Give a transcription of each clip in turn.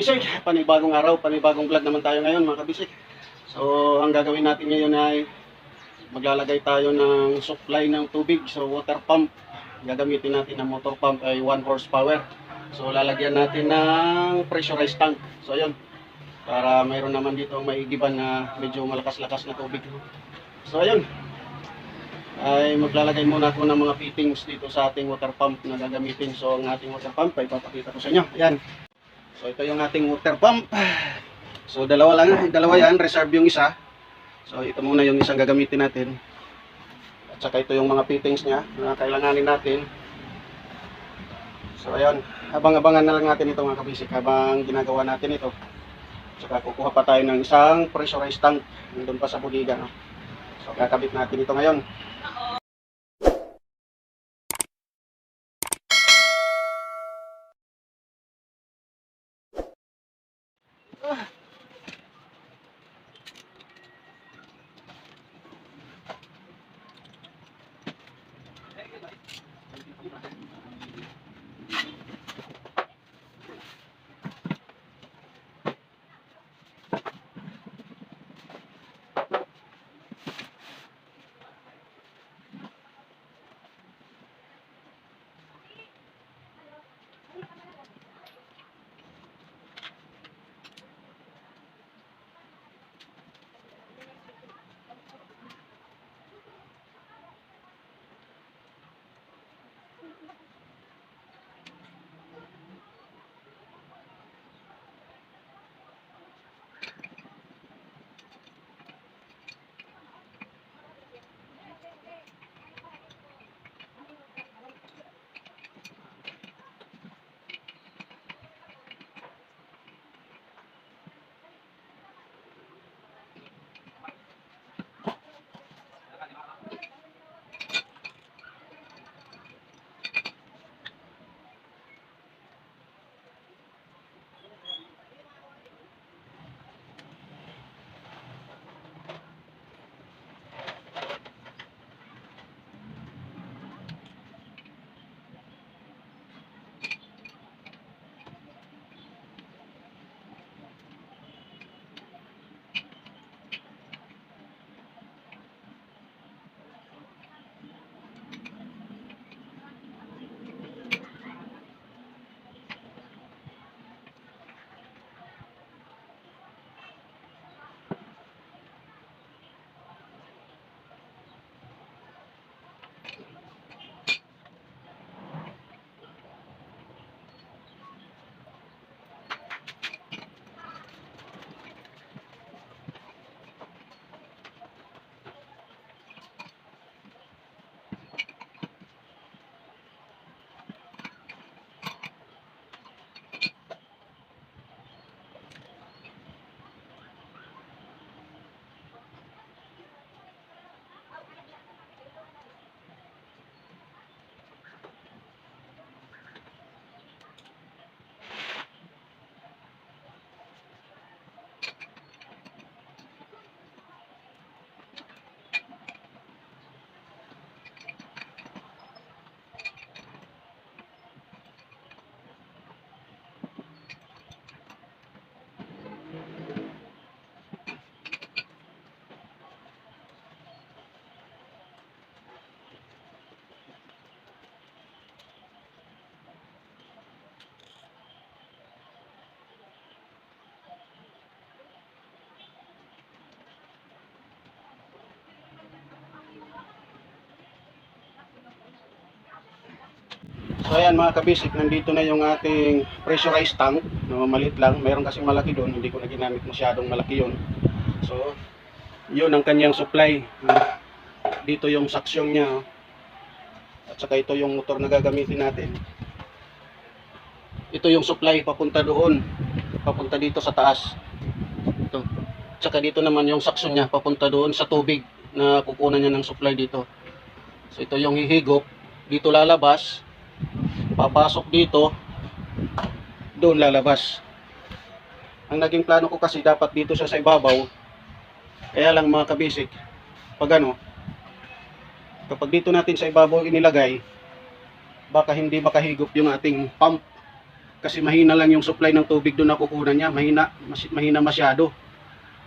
kabisik, panibagong araw, panibagong vlog naman tayo ngayon mga kabisik. So ang gagawin natin ngayon ay maglalagay tayo ng supply ng tubig. So water pump, gagamitin natin ng motor pump ay 1 horsepower. So lalagyan natin ng pressurized tank. So ayun, para mayroon naman dito ang maigiban na medyo malakas-lakas na tubig. So ayun, ay maglalagay muna ako ng mga fittings dito sa ating water pump na gagamitin. So ang ating water pump ay papakita ko sa inyo. Ayan. So ito yung ating water pump. So dalawa yan, reserve yung isa. So ito muna yung isang gagamitin natin. At saka ito yung mga fittings niya na kailanganin natin. So ayun, abang-abangan na lang natin ito mga kabisik habang ginagawa natin ito. Saka kukuha pa tayo ng isang pressurized tank nandun pa sa bodega, no? So kakabit natin ito ngayon. So ayan mga kabisik, nandito na yung ating pressurized tank, no, maliit lang, mayroon kasing malaki doon, hindi ko na ginamit masyadong malaki yun. So yun ang kanyang supply. Dito yung saksyon niya, at saka ito yung motor na gagamitin natin. Ito yung supply papunta doon, papunta dito sa taas. Ito. At saka dito naman yung saksyon niya papunta doon sa tubig na kukunan niya ng supply dito. So ito yung hihigop, dito lalabas, papasok dito, doon lalabas. Ang naging plano ko kasi dapat dito siya sa ibabaw. Kaya lang mga kabisik, pag ano, kapag dito natin sa ibabaw inilagay, baka hindi makahigop yung ating pump. kasi mahina lang yung supply ng tubig doon na kukunan niya, mahina masyado.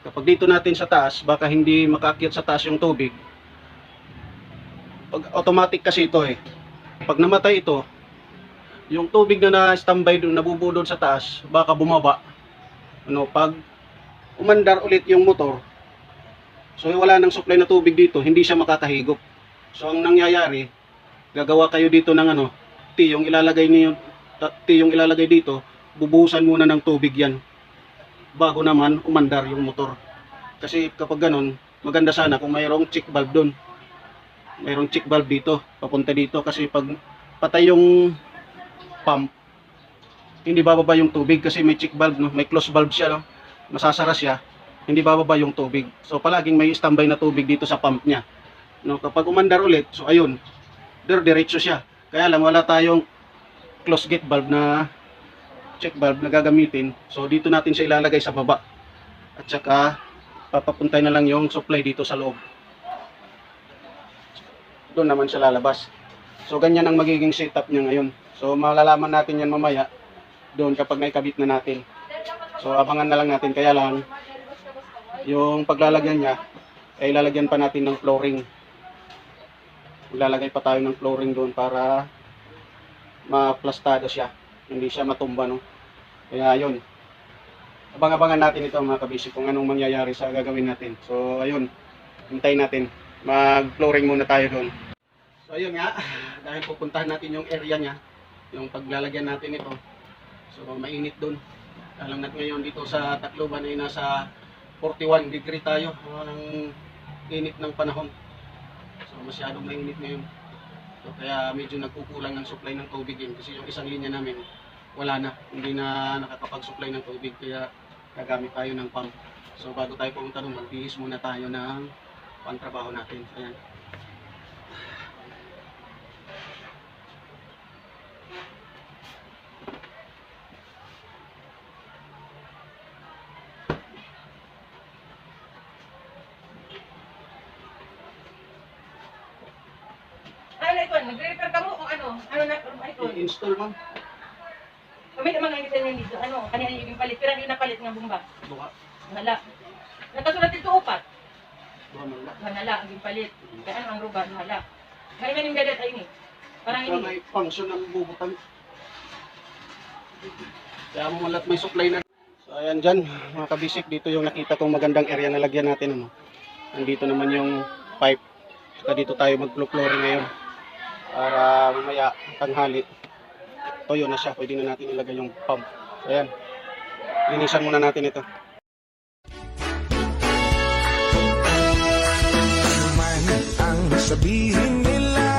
Kapag dito natin sa taas, baka hindi makaakyat sa taas yung tubig. Pag automatic kasi ito eh. Pag namatay ito, yung tubig na na-standby doon, nabubuo doon sa taas, baka bumaba. Pag umandar ulit yung motor, so wala nang supply na tubig dito, hindi siya makakahigop. So ang nangyayari, gagawa kayo dito ng T yung ilalagay dito, bubuhusan muna ng tubig yan bago naman umandar yung motor. Kasi kapag ganun, maganda sana kung mayroong check valve doon. Mayroong check valve dito, papunta dito, kasi pag patay yung pump, hindi bababa yung tubig kasi may check valve, may close valve siya, masasara siya, hindi bababa yung tubig. So palaging may standby na tubig dito sa pump niya. Kapag umandar ulit, so ayun, diretso siya. Kaya lang wala tayong close gate valve na check valve na gagamitin. So dito natin siya ilalagay sa baba. At saka papapuntay na lang yung supply dito sa loob. Doon naman siya lalabas. So ganyan ang magiging setup niya ngayon. So malalaman natin yan mamaya doon kapag naikabit na natin. So abangan na lang natin. Kaya lang yung paglalagyan niya ay lalagyan pa natin ng flooring. Ilalagay pa tayo ng flooring doon para maplastado siya, hindi siya matumba, Kaya yun, abang-abangan natin ito mga kabisip kung anong mangyayari sa gagawin natin. So ayun, hintayin natin, mag flooring muna tayo doon. So ayun nga, dahil pupuntahan natin yung area niya, yung paglalagyan natin ito, so mainit doon. Alam natin ngayon dito sa Tacloban ay nasa 41 degree tayo, ng init ng panahon. So masyadong mainit ngayon. So kaya medyo nagkukulang ng supply ng tubig din kasi yung isang linya namin wala na, hindi na nakakapag-supply ng tubig, kaya gagamit tayo ng pump. So bago tayo pumunta doon, magbihis muna tayo ng pangtrabaho natin. Ayan. Nagre-repair ka mo kung ano na icon. I-install mo. Kami naman ang isa niyan dito. Kanina yung palit. Pero hindi napalit ng bumba. Buka. Wala. Nakasulat dito upat. Buka mo lang. Wala, yung palit. Kaya ang ruba, wala. Kaya yung gadat ay ni. Parang Para ini. may function ng bubutan. Kaya mo malat may supply na. So ayan dyan, mga kabisik, dito yung nakita kong magandang area na lagyan natin. Nandito naman yung pipe. Saka dito tayo mag-flooring ngayon. Para mamaya tanghali, toyo na siya, pwede na natin ilagay yung pump. So ayan, linisan muna natin ito. Ano man ang sabihin nila,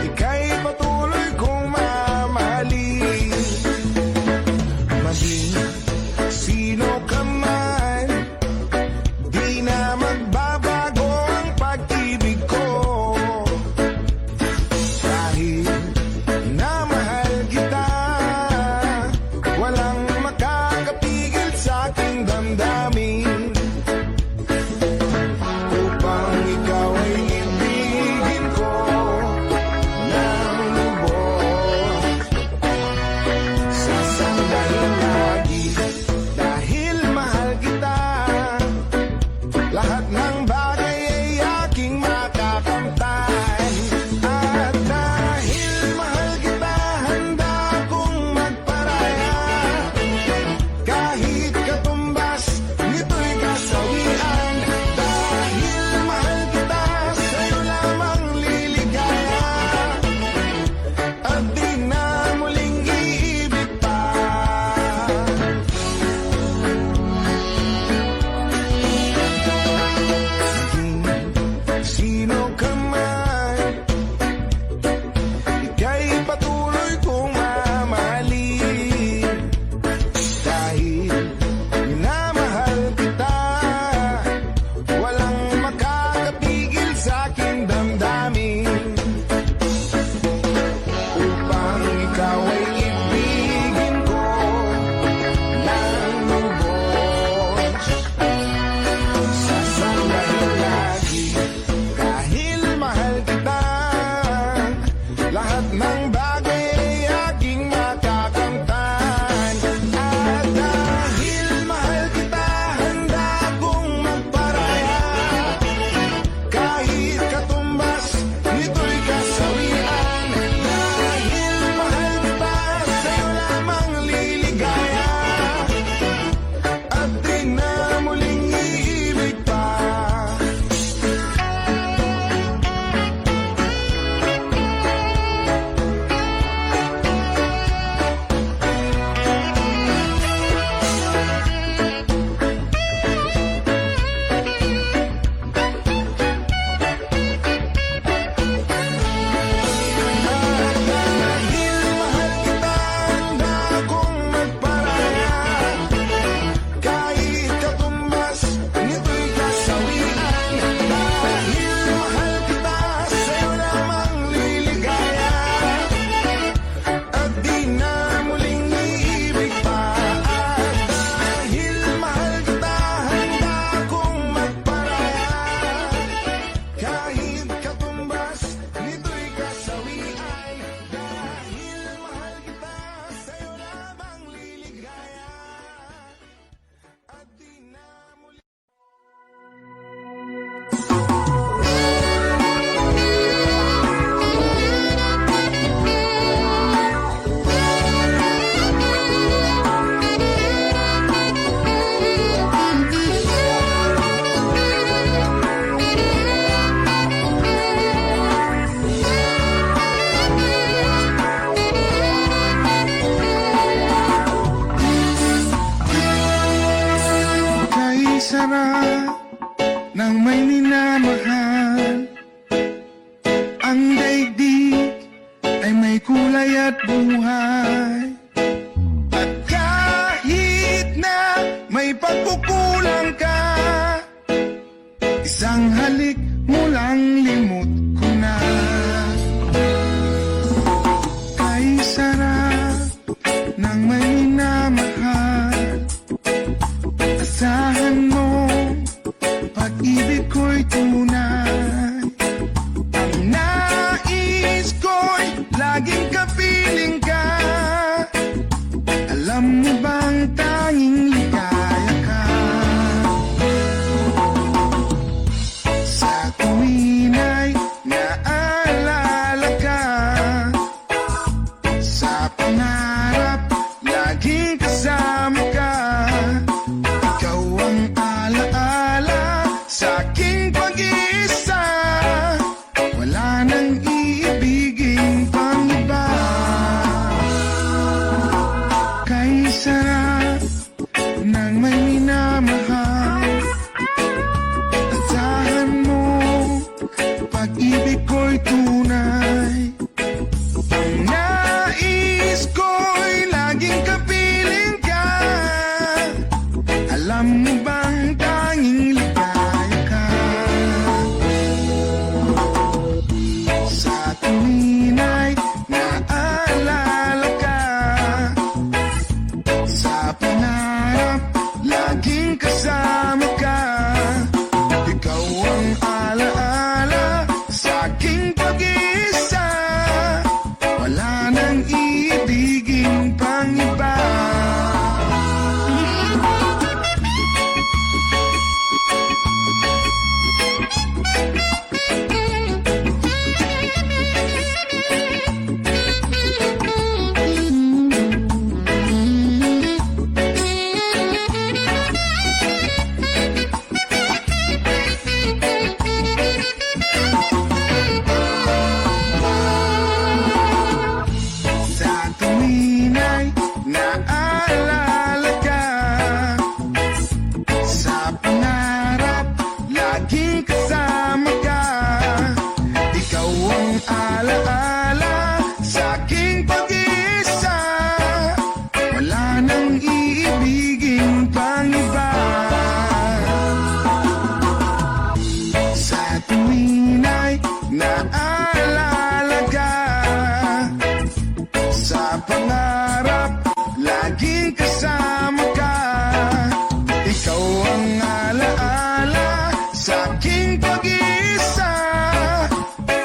ika'y patuloy kong mamahalin. Maging sino ka man, di na magbabago ang pag-ibig ko. Kahit na mahal kita, walang makakapigil sa aking damdamin. Upang ikaw Kay sarap ng may minamahal. Ang daigdig ay may kulay at buhay. At kahit na may pagkukulang ka, isang halik mo lang limot ko na. Kay sarap ng may minamahal. Asahan mo, pag-ibig ko'y tunay. Ang nais ko'y laging kapiling ka. Alam mo bang tanging ligaya ka? Sa tuwin ay naalala ka. Sa pangarap, laging kasama ka. Ikaw ang alaala sa aking pag-iisa. Wala nang iibigin pang iba. Kay sarap ng may minamahal. Asahan mo, pag-ibig ko'y tunay. Ang nais ko'y laging kapiling ka. Alam mo bang tanging ligaya ka? Sa tuwin ay naalala ka. Sa pangarap, laging kasama ka. Ikaw ang alaala sa aking pag-iisa. Wala nang iibigin pang iba. Sa tuwin ay naalala ka. Sa pangarap, laging kasama ka. Ikaw ang alaala sa aking pag-iisa. Wala nang iibigin pang iba. Sa tuwin ay naalala ka. Sa pangarap, laging kasama ka. Ikaw ang alaala sa aking pag-iisa.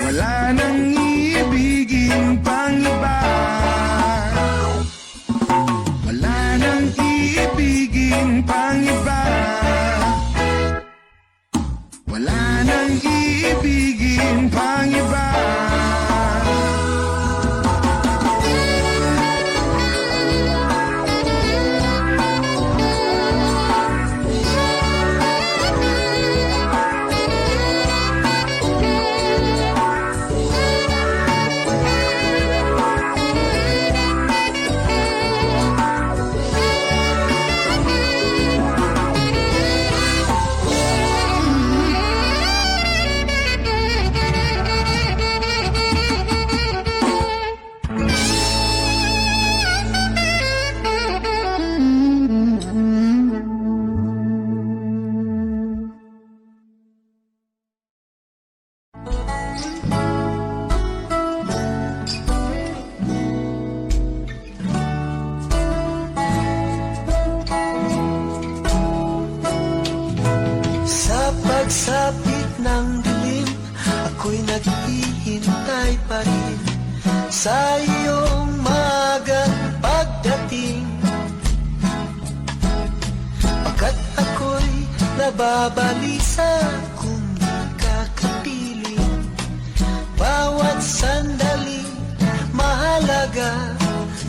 Wala nang iibigin pang iba. Wala nang iibigin pang iba. Wala nang iibigin pang iba. pagsapit ng dilim, ako'y naghihintay pa rin sa iyong maagang pagdating. Pagkat ako'y nababalisa kung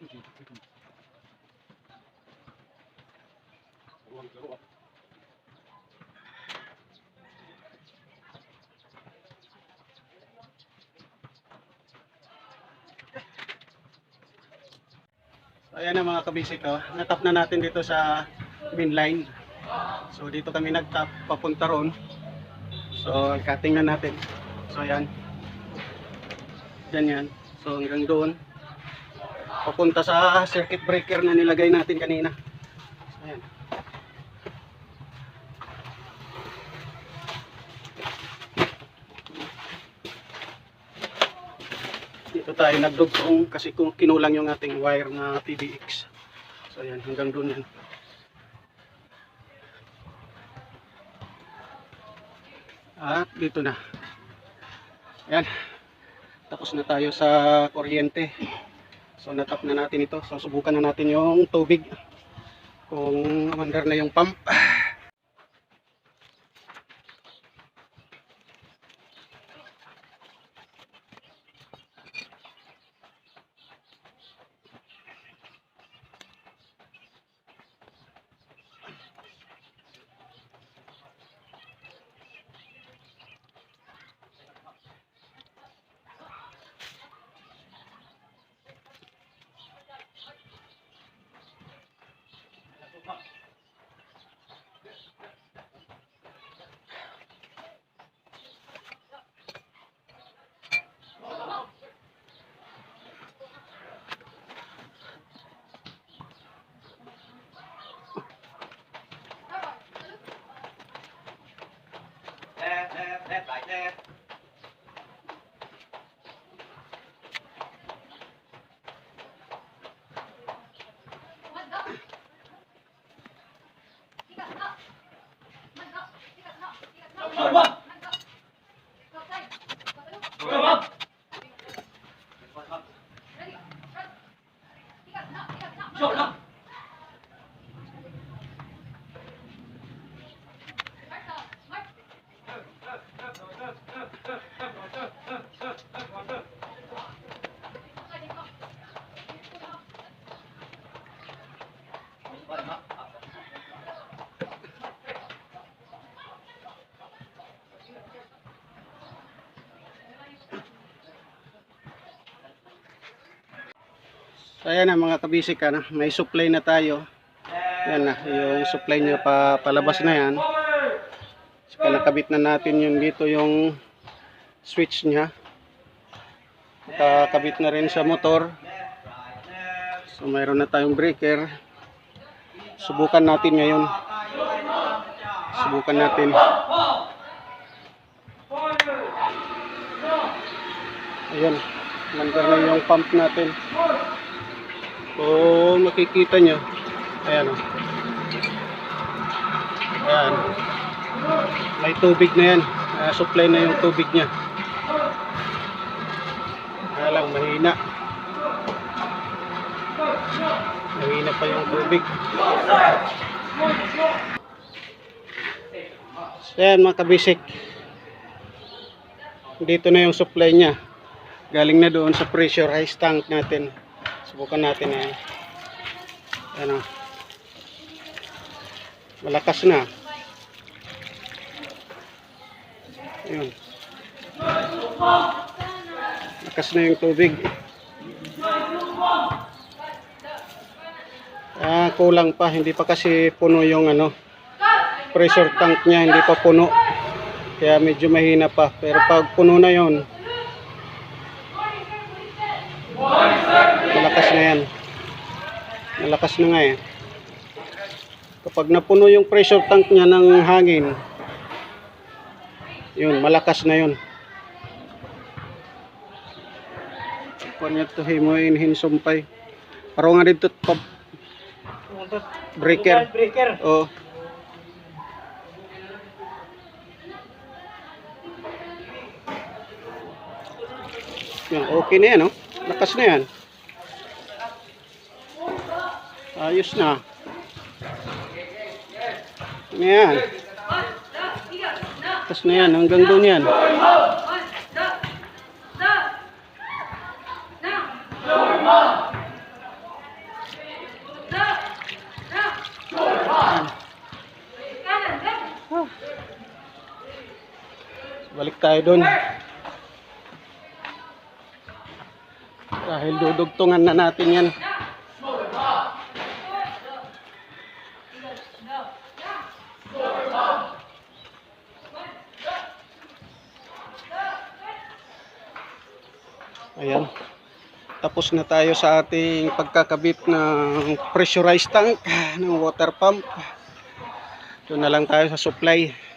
So, ayan na mga kabisik, oh. Natap na natin dito sa main line. So dito kami nagtap papunta ron. So cutting na natin. So ayan. Ganyan. So hanggang doon. Papunta sa circuit breaker na nilagay natin kanina. So, ayan. Dito tayo nagdugtong kasi kung kinulang yung ating wire na PBX. So ayan, hanggang doon yan. At dito na. Ayan. Tapos na tayo sa kuryente. So natap na natin ito. So subukan na natin yung tubig. Kung under na yung pump. So ayan na mga kabisik, may supply na tayo. Yan na, yung supply niya palabas na yan. So nakabit na natin yung dito yung switch niya. Nakakabit na rin sa motor. So mayroon na tayong breaker. Subukan natin ngayon. Subukan natin. Ayan, mandar na yung pump natin. Kung makikita nyo, ayan o. Ayan. May tubig na yan. Supply na yung tubig nya. Kaya lang, mahina. Mahina pa yung tubig. So, ayan mga kabisik. Dito na yung supply nya. Galing na doon sa pressurized tank natin. Subukan natin yan. Ayan o. Malakas na. Ayun. Malakas na yung tubig. Kulang pa. Hindi pa kasi puno yung pressure tank niya. Hindi pa puno. Kaya medyo mahina pa. Pero pag puno na yon, malakas na yan. Malakas na nga eh. Kapag napuno yung pressure tank niya ng hangin, yun, malakas na yun. Kuha niya ito, himuin sumpay. Parang nga dito, breaker. Oo. Yan, okay na yan, oh. Lakas na yan. Ayos na. Yan. Lakas na yan. Hanggang doon yan. tayo doon. Dahil dudugtungan na natin yan. Ayan. Tapos na tayo sa ating pagkakabit ng pressurized tank ng water pump. Doon na lang tayo sa supply.